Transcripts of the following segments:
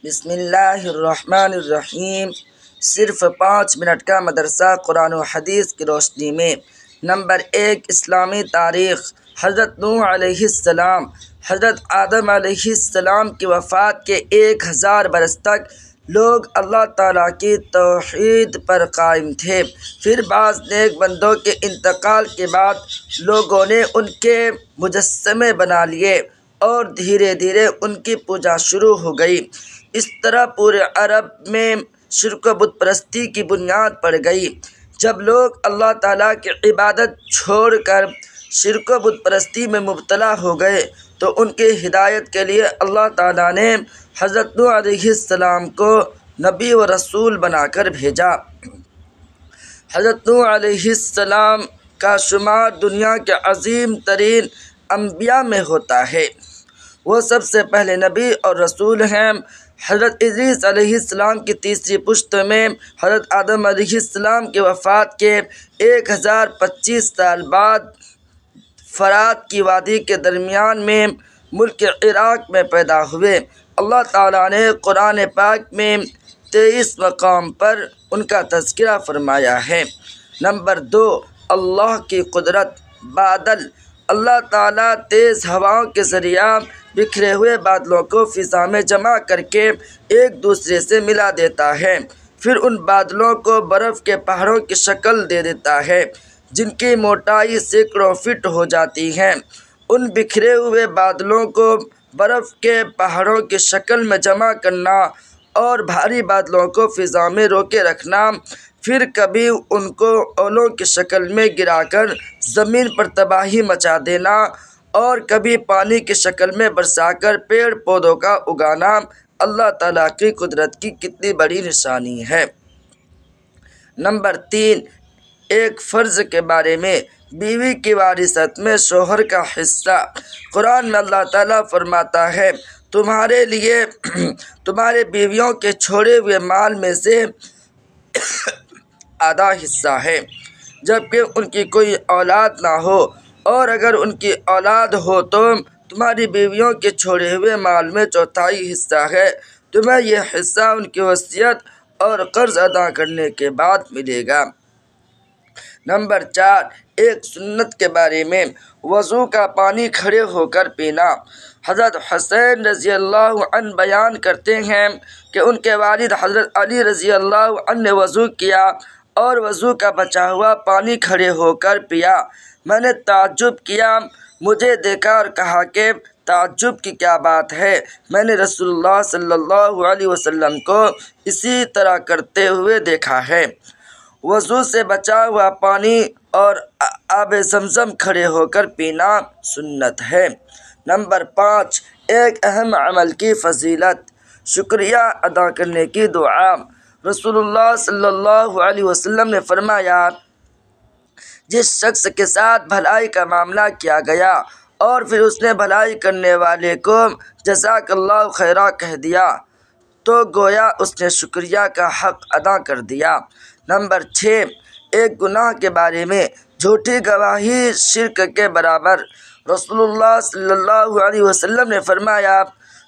بسم اللہ الرحمن الرحیم۔ صرف 5 منٹ کا مدرسہ قرآن و حدیث کی روشنی میں۔ نمبر 1، اسلامی تاریخ۔ حضرت نوح علیہ السلام، حضرت آدم علیہ السلام کی وفات کے 1000 برس تک لوگ اللہ تعالیٰ کی توحید پر قائم تھے۔ پھر بعض نیک بندوں کے انتقال کے بعد لوگوں نے ان کے مجسمے بنا لیے اور دھیرے دھیرے ان کی پوجا شروع ہو گئی۔ اس طرح پورے عرب میں شرک و بت پرستی کی بنیاد پڑ گئی۔ جب لوگ اللہ تعالیٰ کی عبادت چھوڑ کر شرک و بت پرستی میں مبتلا ہو گئے تو ان کی ہدایت کے لیے اللہ تعالیٰ نے حضرت نوح علیہ السلام کو نبی و رسول بنا کر بھیجا۔ حضرت نوح علیہ السلام کا شمار دنیا کے عظیم ترین انبیاء میں ہوتا ہے۔ وہ سب سے پہلے نبی اور رسول ہیں۔ حضرت ادریس علیہ السلام کی تیسری پشت میں حضرت آدم علیہ السلام کی وفات کے 1025 سال بعد فرات کی وادی کے درمیان میں ملک عراق میں پیدا ہوئے۔ اللہ تعالیٰ نے قرآن پاک میں 23 مقام پر ان کا تذکرہ فرمایا ہے۔ نمبر 2، اللہ کی قدرت۔ بادل۔ اللہ تعالیٰ تیز ہواؤں کے ذریعہ بکھرے ہوئے بادلوں کو فضا میں جمع کر کے ایک دوسرے سے ملا دیتا ہے، پھر ان بادلوں کو برف کے پہاڑوں کی شکل دے دیتا ہے جن کی موٹائی سینکڑوں فٹ ہو جاتی ہے۔ ان بکھرے ہوئے بادلوں کو برف کے پہاڑوں کی شکل میں جمع کرنا اور بھاری بادلوں کو فضا میں روکے رکھنا، پھر کبھی ان کو اولوں کی شکل میں گرا کر زمین پر تباہی مچا دینا اور کبھی پانی کی شکل میں برسا کر پیڑ پودوں کا اگانا اللہ تعالیٰ کی قدرت کی کتنی بڑی نشانی ہے۔ نمبر 3، ایک فرض کے بارے میں۔ بیوی کی وراثت میں شوہر کا حصہ۔ قرآن میں اللہ تعالیٰ فرماتا ہے، تمہارے لیے تمہارے بیویوں کے چھوڑے ہوئے مال میں سے آدھا حصہ ہے جبکہ ان کی کوئی اولاد نہ ہو، اور اگر ان کی اولاد ہو تو تمہاری بیویوں کے چھوڑے ہوئے مال میں چوتھائی حصہ ہے۔ تمہیں یہ حصہ ان کی وصیت اور قرض ادا کرنے کے بعد ملے گا۔ نمبر 4، ایک سنت کے بارے میں۔ وضو کا پانی کھڑے ہو کر پینا۔ حضرت حسین رضی اللہ عنہ بیان کرتے ہیں کہ ان کے والد حضرت علی رضی اللہ عنہ نے وضو کیا اور وضو کا بچا ہوا پانی کھڑے ہو کر پیا۔ میں نے تعجب کیا، مجھے دیکھا اور کہا کہ تعجب کی کیا بات ہے؟ میں نے رسول اللہ صلی اللہ علیہ وسلم کو اسی طرح کرتے ہوئے دیکھا ہے۔ وضو سے بچا ہوا پانی اور آب زمزم کھڑے ہو کر پینا سنت ہے۔ نمبر 5، ایک اہم عمل کی فضیلت۔ شکریہ ادا کرنے کی دعا۔ رسول اللہ صلی اللہ علیہ وسلم نے فرمایا، جس شخص کے ساتھ بھلائی کا معاملہ کیا گیا اور پھر اس نے بھلائی کرنے والے کو جزاک اللہ خیرا کہہ دیا تو گویا اس نے شکریہ کا حق ادا کر دیا۔ نمبر 6، ایک گناہ کے بارے میں۔ جھوٹی گواہی شرک کے برابر۔ رسول اللہ صلی اللہ علیہ وسلم نے فرمایا،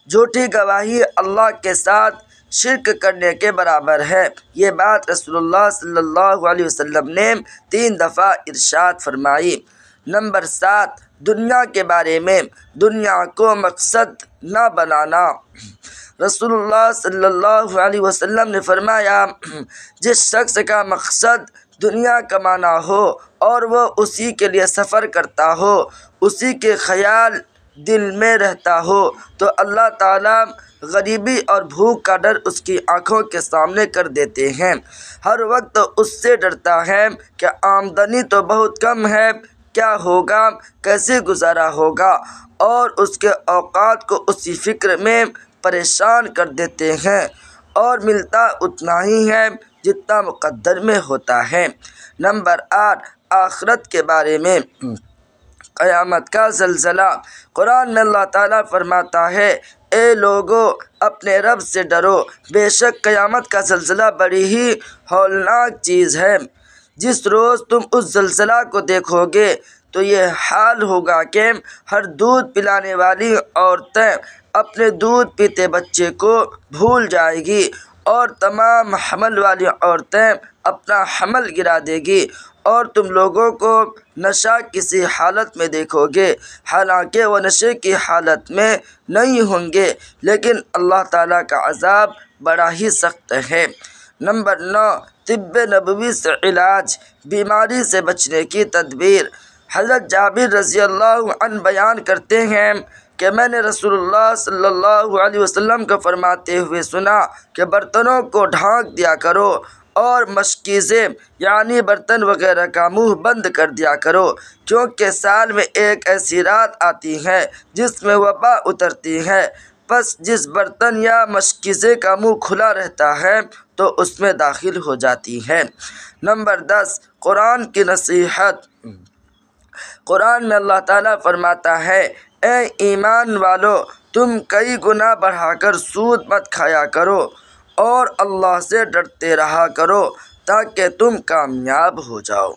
جھوٹی گواہی اللہ کے ساتھ شرک کرنے کے برابر ہے۔ یہ بات رسول اللہ صلی اللہ علیہ وسلم نے 3 دفعہ ارشاد فرمائی۔ نمبر 7، دنیا کے بارے میں۔ دنیا کو مقصد نہ بنانا۔ رسول اللہ صلی اللہ علیہ وسلم نے فرمایا، جس شخص کا مقصد دنیا کمانا ہو اور وہ اسی کے لیے سفر کرتا ہو، اسی کے خیال دل میں رہتا ہو تو اللہ تعالیٰ غریبی اور بھوک کا ڈر اس کی آنکھوں کے سامنے کر دیتے ہیں۔ ہر وقت اس سے ڈرتا ہے کہ آمدنی تو بہت کم ہے، کیا ہوگا، کیسے گزارا ہوگا، اور اس کے اوقات کو اسی فکر میں پریشان کر دیتے ہیں، اور ملتا اتنا ہی ہے جتنا مقدر میں ہوتا ہے۔ نمبر 8، آخرت کے بارے میں۔ قیامت کا زلزلہ۔ قرآن میں اللہ تعالیٰ فرماتا ہے، اے لوگو اپنے رب سے ڈرو، بے شک قیامت کا زلزلہ بڑی ہی ہولناک چیز ہے۔ جس روز تم اس زلزلہ کو دیکھو گے تو یہ حال ہوگا کہ ہر دودھ پلانے والی عورتیں اپنے دودھ پیتے بچے کو بھول جائے گی، اور تمام حمل والی عورتیں اپنا حمل گرا دے گی، اور تم لوگوں کو نشہ کسی حالت میں دیکھو گے، حالانکہ وہ نشے کی حالت میں نہیں ہوں گے، لیکن اللہ تعالیٰ کا عذاب بڑا ہی سخت ہے۔ نمبر 9، طب نبوی سے علاج، بیماری سے بچنے کی تدبیر۔ حضرت جابر رضی اللہ عنہ بیان کرتے ہیں کہ میں نے رسول اللہ صلی اللہ علیہ وسلم کو فرماتے ہوئے سنا کہ برتنوں کو ڈھانک دیا کرو، اور مشکیزیں یعنی برتن وغیرہ کا منہ بند کر دیا کرو، کیونکہ سال میں ایک ایسی رات آتی ہے جس میں وبا اترتی ہے، پس جس برتن یا مشکیزے کا منہ کھلا رہتا ہے تو اس میں داخل ہو جاتی ہے۔ نمبر 10، قرآن کی نصیحت۔ قرآن میں اللہ تعالیٰ فرماتا ہے، اے ایمان والو، تم کئی گناہ بڑھا کر سود مت کھایا کرو، اور اللہ سے ڈرتے رہا کرو تاکہ تم کامیاب ہو جاؤ۔